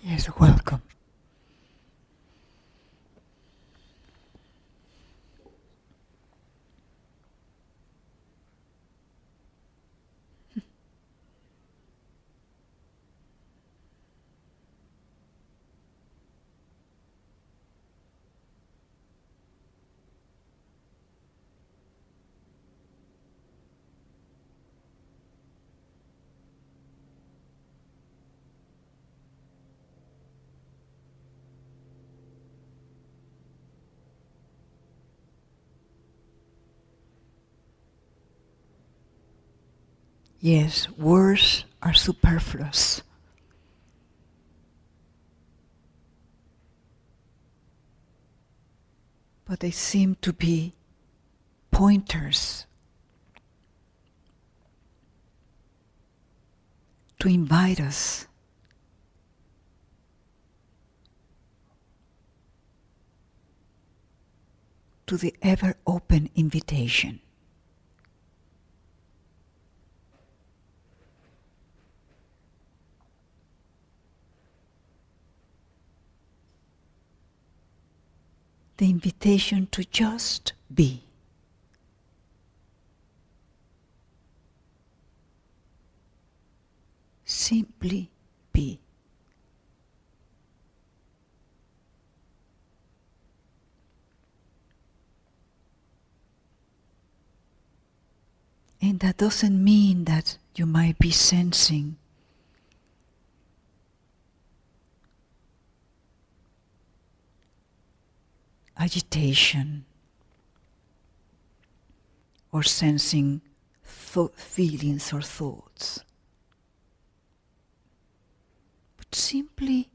Yes, welcome. Yes, words are superfluous. But they seem to be pointers to invite us to the ever-open invitation. The invitation to just be. Simply be. And that doesn't mean that you might be sensing agitation or sensing feelings or thoughts. But simply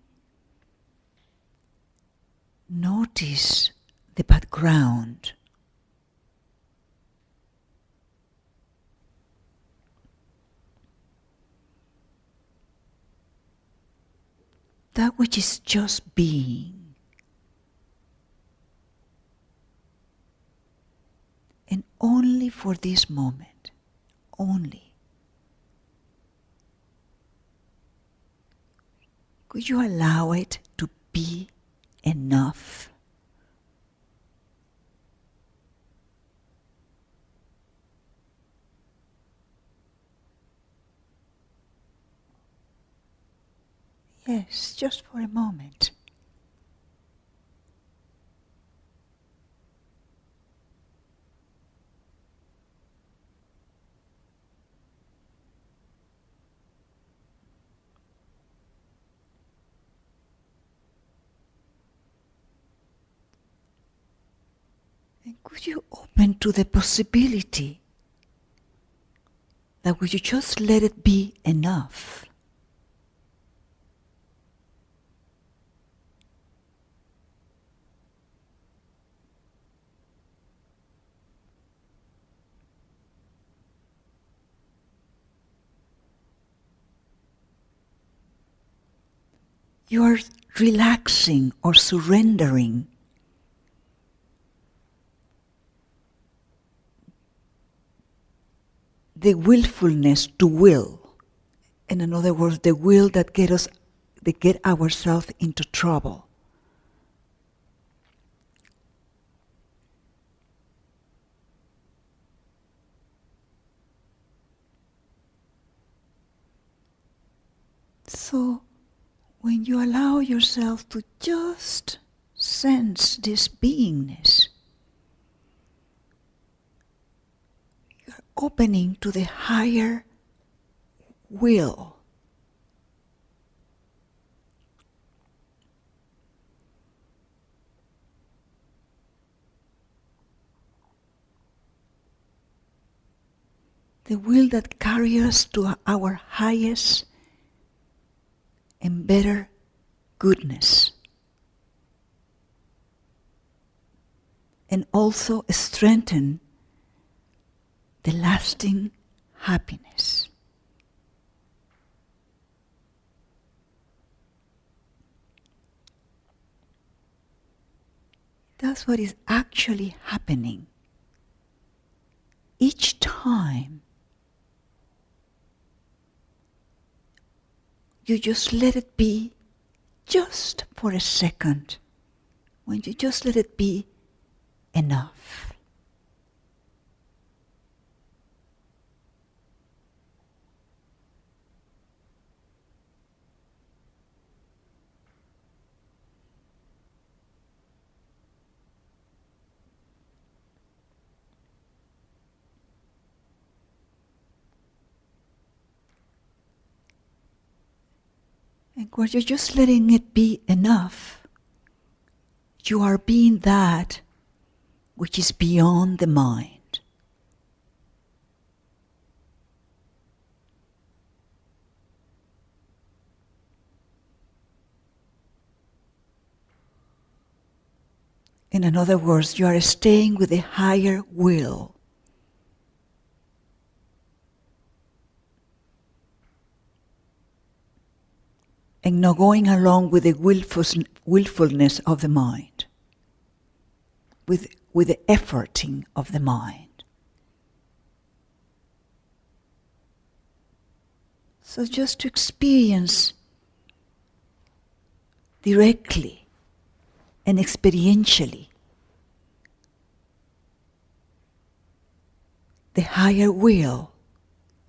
notice the background. That which is just being. And only for this moment. Only. Could you allow it to be enough? Yes, just for a moment. And could you open to the possibility that would you just let it be enough? You are relaxing or surrendering the willfulness to will. In other words, the will that get ourselves into trouble. So, when you allow yourself to just sense this beingness, you're opening to the higher will. The will that carries us to our highest and better goodness. And also strengthen the lasting happiness. That's what is actually happening. Each time you just let it be just for a second, when you just let it be enough. And where you're just letting it be enough, you are being that which is beyond the mind. In other words, you are staying with a higher will. And not going along with the willfulness of the mind, with the efforting of the mind. So just to experience directly and experientially the higher will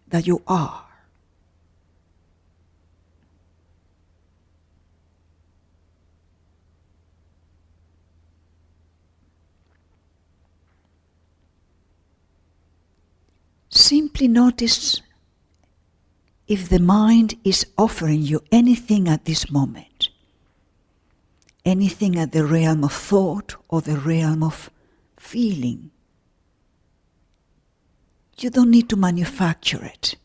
that you are. Simply notice if the mind is offering you anything at this moment, anything at the realm of thought or the realm of feeling. You don't need to manufacture it.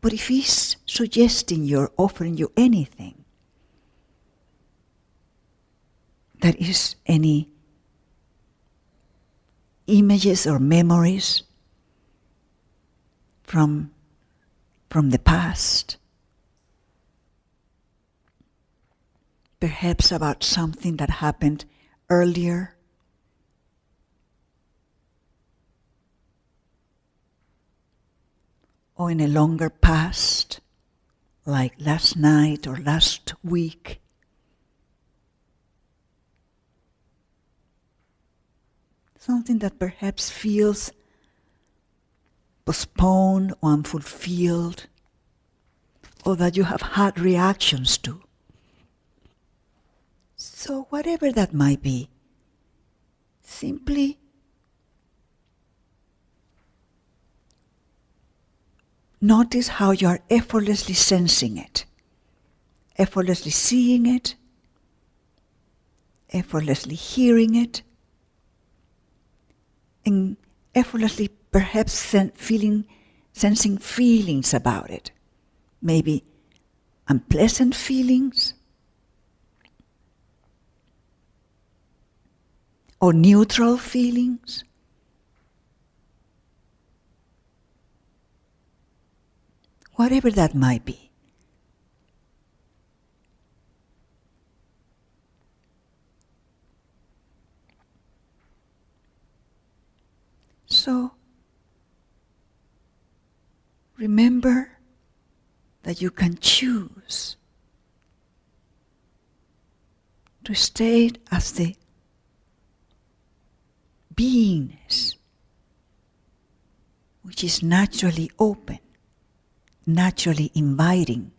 But if he's suggesting you're offering you anything, that is any images or memories from the past, perhaps about something that happened earlier, or in a longer past, like last night or last week. Something that perhaps feels postponed or unfulfilled, or that you have had reactions to. So whatever that might be, simply notice how you are effortlessly sensing it, effortlessly seeing it, effortlessly hearing it, and effortlessly perhaps sensing feelings about it. Maybe unpleasant feelings, or neutral feelings. Whatever that might be. So, remember that you can choose to stay as the beingness which is naturally open, naturally inviting.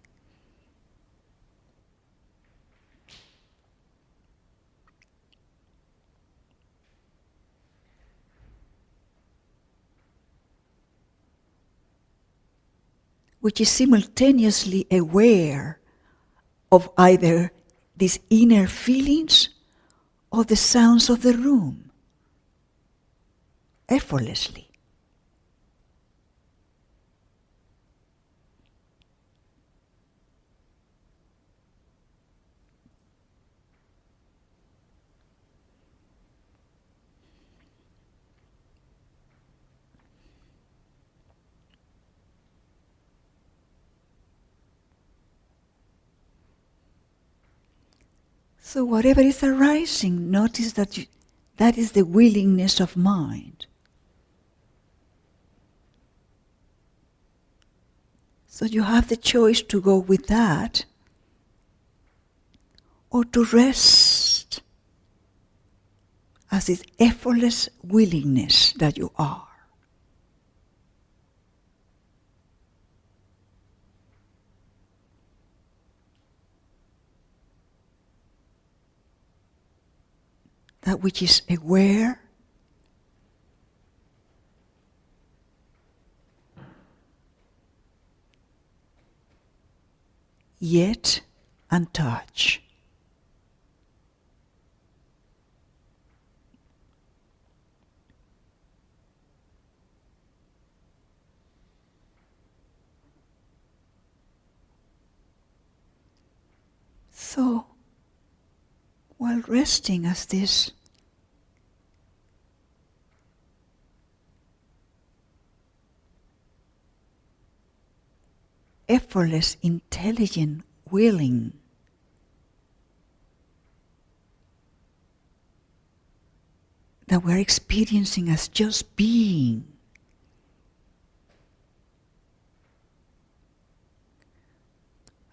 Which is simultaneously aware of either these inner feelings or the sounds of the room, effortlessly. So whatever is arising, notice that that is the willingness of mind. So you have the choice to go with that, or to rest as this effortless willingness that you are. That which is aware, yet untouched. So, while resting as this effortless, intelligent, willing, that we're experiencing as just being,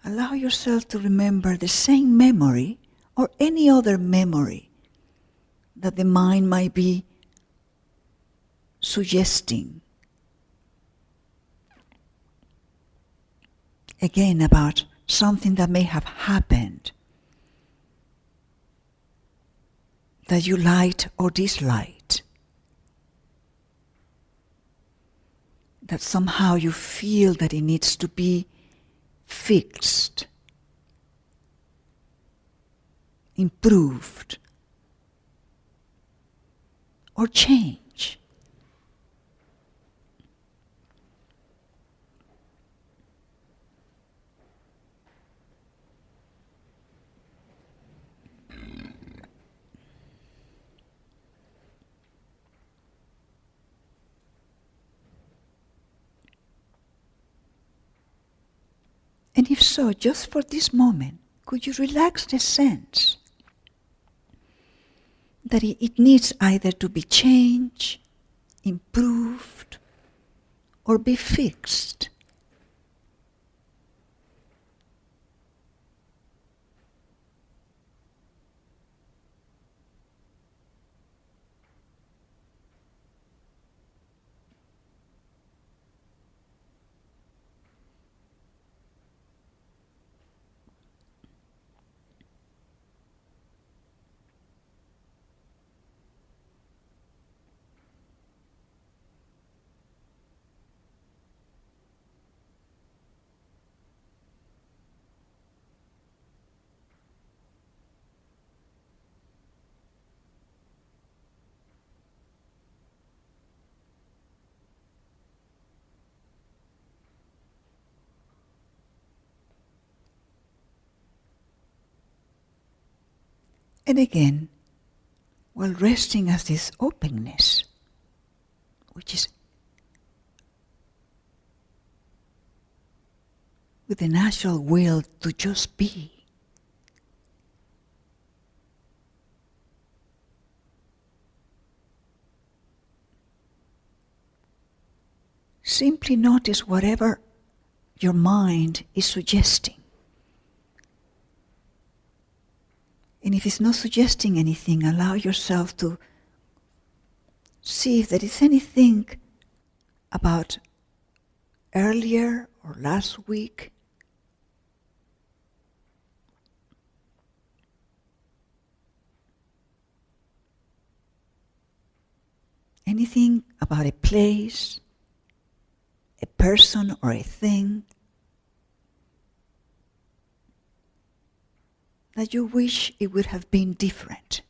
allow yourself to remember the same memory or any other memory that the mind might be suggesting. Again, about something that may have happened that you liked or disliked, that somehow you feel that it needs to be fixed, improved, or changed. And if so, just for this moment, could you relax the sense that it needs either to be changed, improved, or be fixed? And again, while resting as this openness, which is with the natural will to just be. Simply notice whatever your mind is suggesting. And if it's not suggesting anything, allow yourself to see if there is anything about earlier or last week, anything about a place, a person or a thing that you wish it would have been different.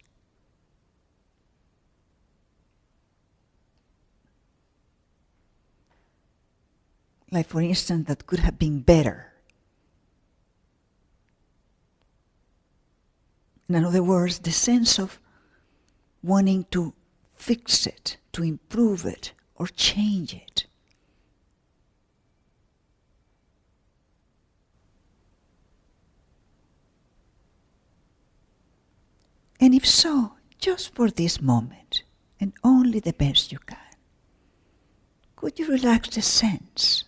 Like, for instance, that could have been better. In other words, the sense of wanting to fix it, to improve it, or change it. And if so, just for this moment, and only the best you can, could you relax the sense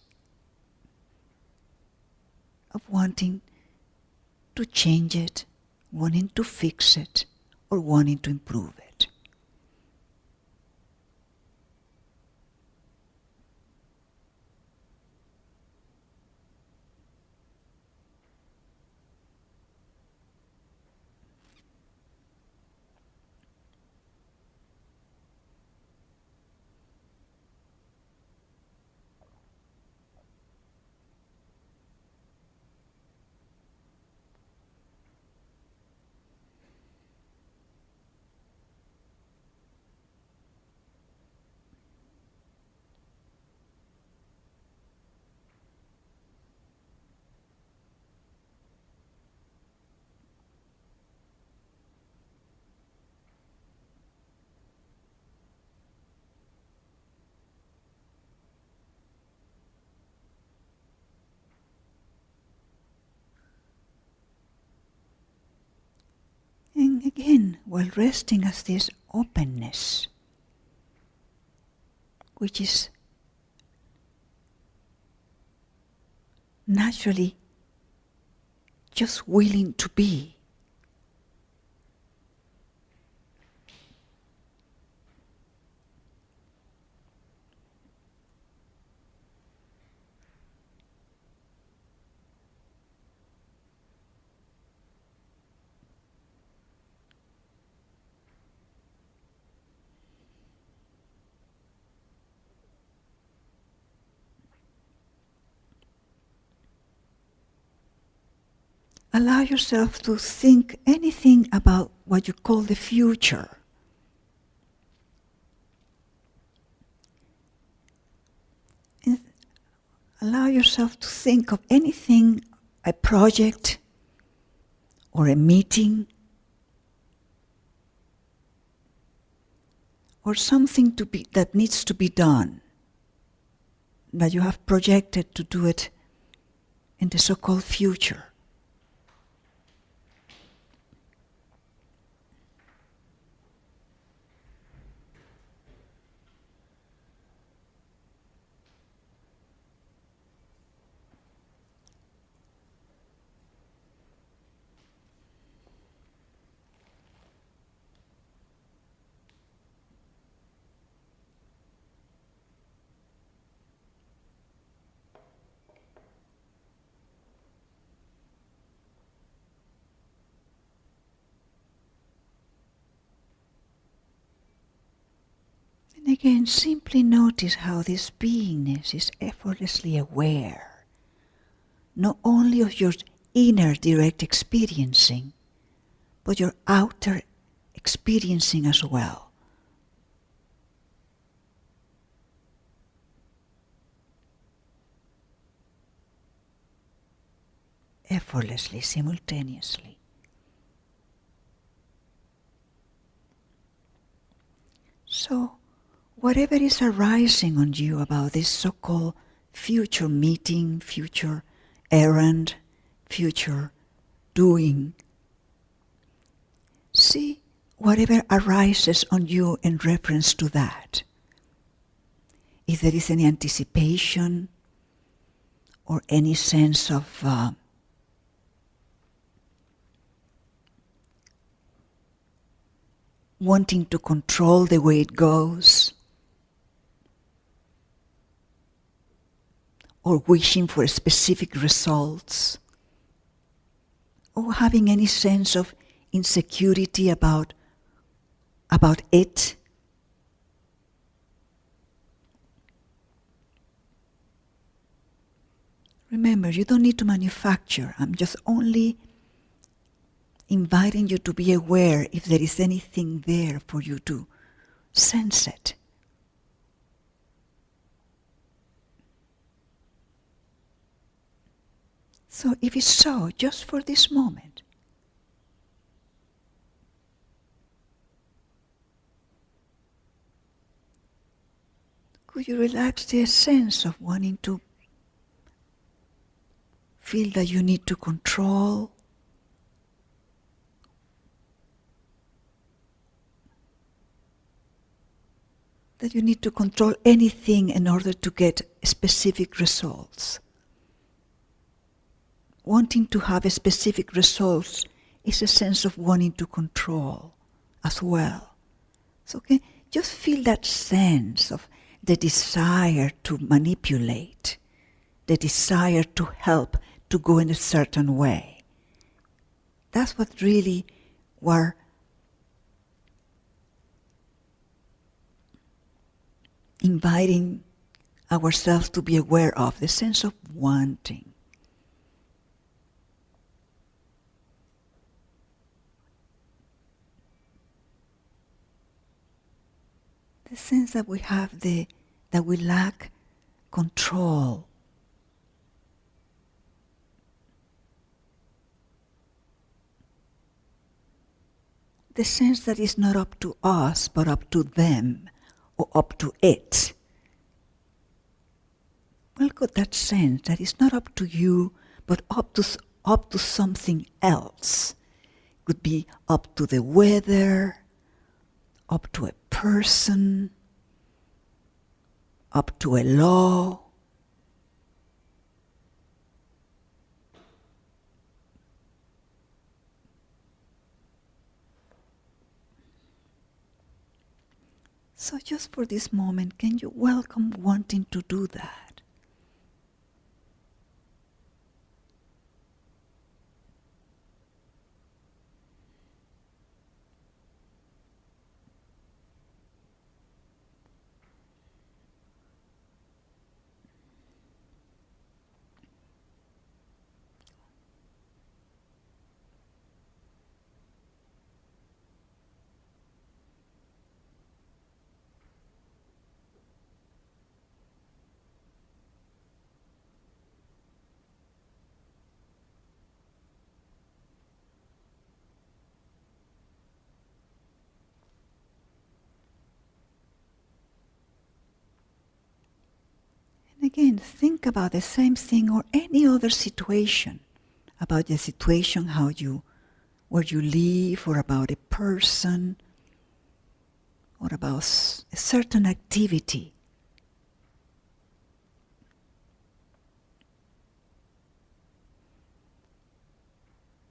of wanting to change it wanting to fix it or wanting to improve it. And again, while resting as this openness, which is naturally just willing to be. Allow yourself to think anything about what you call the future. And allow yourself to think of anything, a project or a meeting or something that needs to be done, that you have projected to do it in the so-called future. And again, simply notice how this beingness is effortlessly aware, not only of your inner direct experiencing, but your outer experiencing as well. Effortlessly, simultaneously. So, whatever is arising on you about this so-called future meeting, future errand, future doing, see whatever arises on you in reference to that. If there is any anticipation or any sense of wanting to control the way it goes, or wishing for specific results, or having any sense of insecurity about it. Remember, you don't need to manufacture. I'm just only inviting you to be aware if there is anything there for you to sense it. So if it's so, just for this moment, could you relax the sense of wanting to feel that you need to control, that you need to control anything in order to get specific results? Wanting to have specific results is a sense of wanting to control as well. So okay, just feel that sense of the desire to manipulate, the desire to help to go in a certain way. That's what really we're inviting ourselves to be aware of, the sense of wanting. The sense that we have that we lack control. The sense that it's not up to us, but up to them, or up to it. Welcome that sense that it's not up to you, but up to something else. It could be up to the weather, up to a person, up to a law. So just for this moment, can you welcome wanting to do that? Again, think about the same thing or any other situation, about the situation where you live, or about a person, or about a certain activity.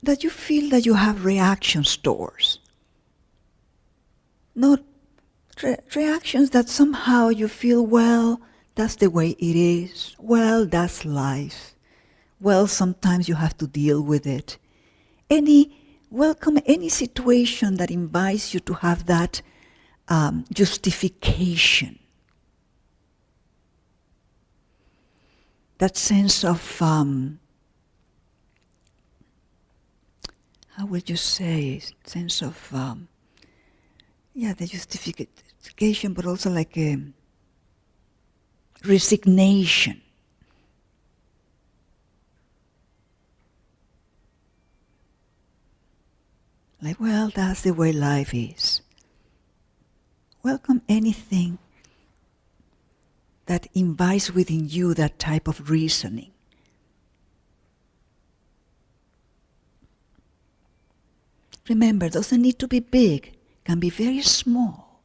That you feel that you have reactions towards. Not reactions that somehow you feel, well, that's the way it is. Well, that's life. Well, sometimes you have to deal with it. Welcome any situation that invites you to have that justification. That sense of, how would you say, sense of, the justification, but also like a resignation. Like, well, that's the way life is. Welcome anything that invites within you that type of reasoning. Remember, doesn't need to be big, can be very small.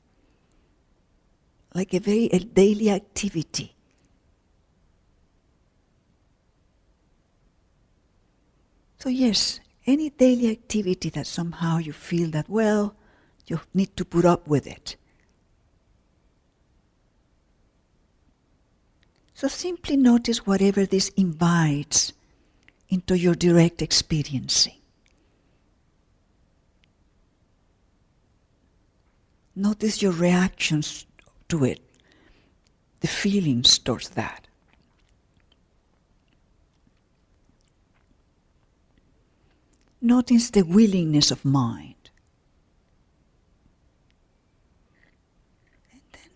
Like a daily activity. So yes, any daily activity that somehow you feel that, well, you need to put up with it. So simply notice whatever this invites into your direct experiencing. Notice your reactions to it, the feelings towards that. Notice the willingness of mind. And then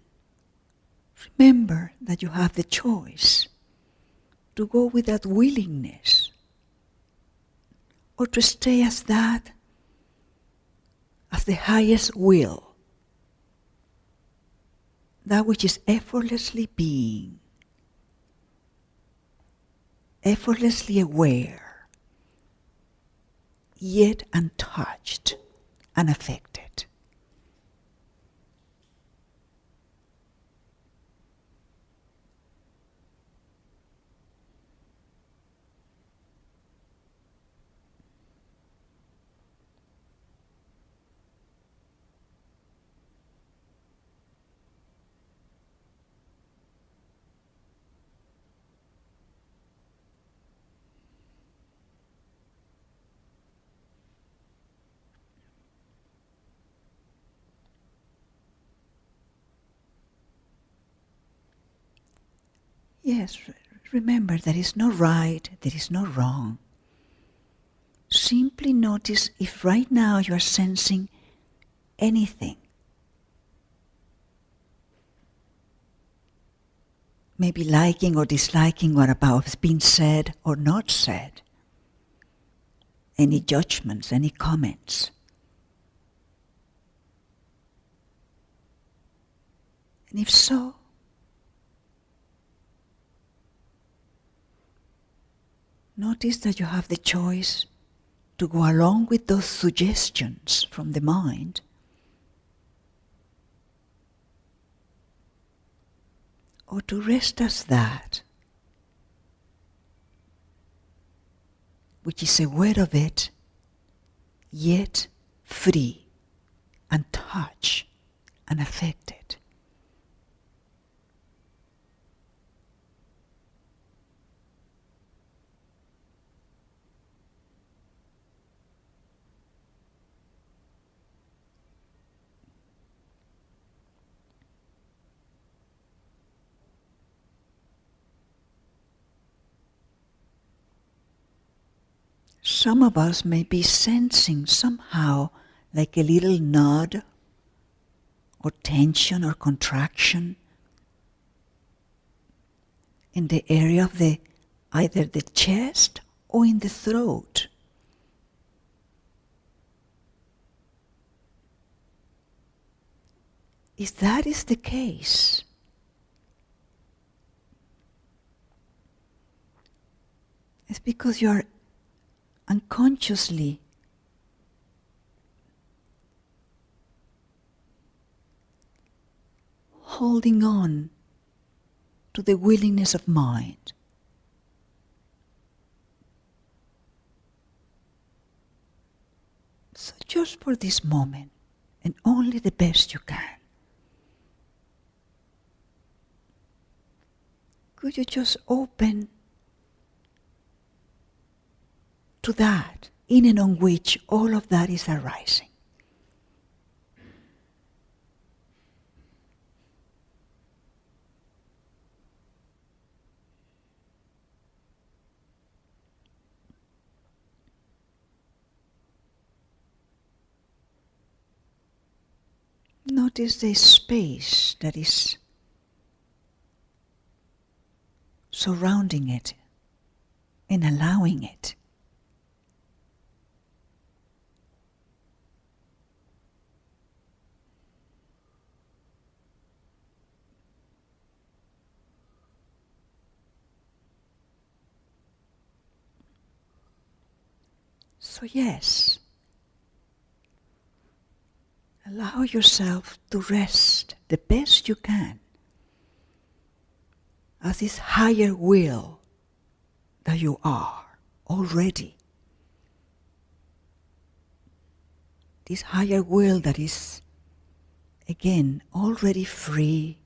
remember that you have the choice to go with that willingness or to stay as that, as the highest will. That which is effortlessly being, effortlessly aware, yet untouched, unaffected. Yes, remember, there is no right, there is no wrong. Simply notice if right now you are sensing anything. Maybe liking or disliking what about has been said or not said. Any judgments, any comments. And if so, notice that you have the choice to go along with those suggestions from the mind, or to rest as that, which is aware of it, yet free, untouched, unaffected. Some of us may be sensing somehow like a little nod or tension or contraction in the area of either the chest or in the throat. If that is the case, it's because you are unconsciously holding on to the willingness of mind. So just for this moment, and only the best you can, could you just open to that, in and on which all of that is arising? Notice the space that is surrounding it and allowing it. So yes, allow yourself to rest the best you can as this higher will that you are already. This higher will that is, again, already free,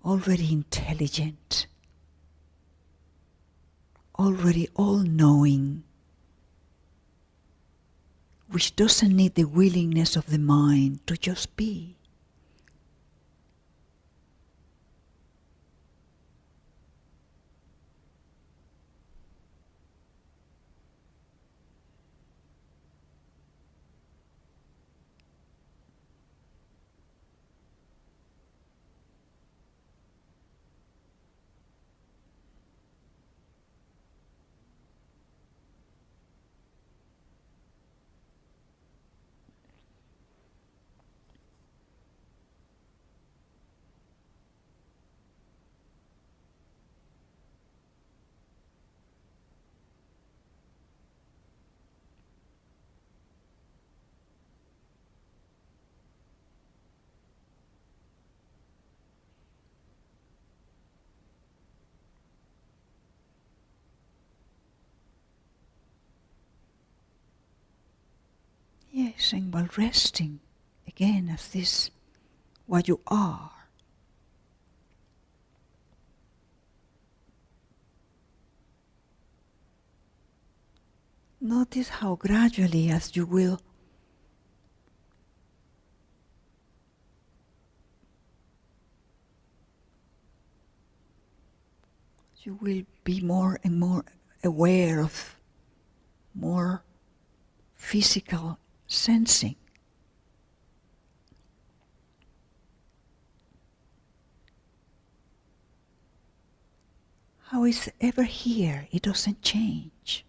already intelligent, already all-knowing, which doesn't need the willingness of the mind to just be. Yes, and while resting, again, as this, what you are, notice how gradually, as you will you will be more and more aware of more physical sensing. How is ever here? It doesn't change.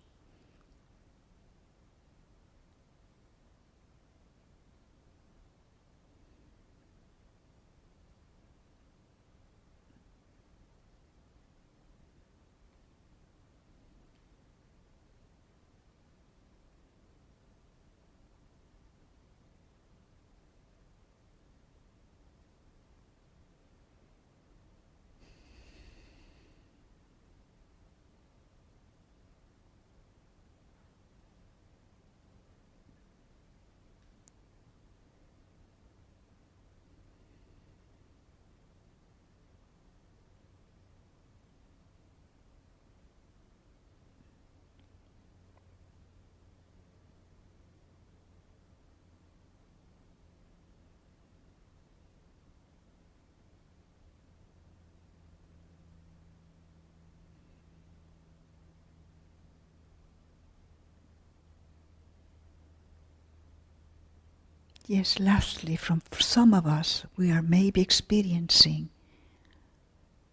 Yes, lastly, for some of us, we are maybe experiencing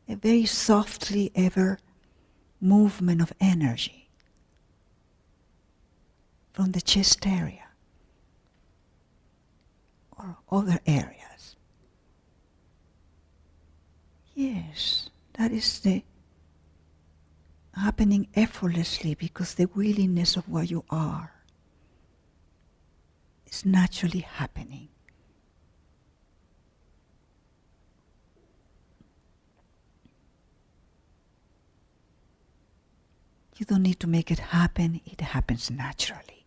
a very softly ever movement of energy from the chest area or other areas. Yes, that is the happening effortlessly because the willingness of what you are is naturally happening. You don't need to make it happen, it happens naturally.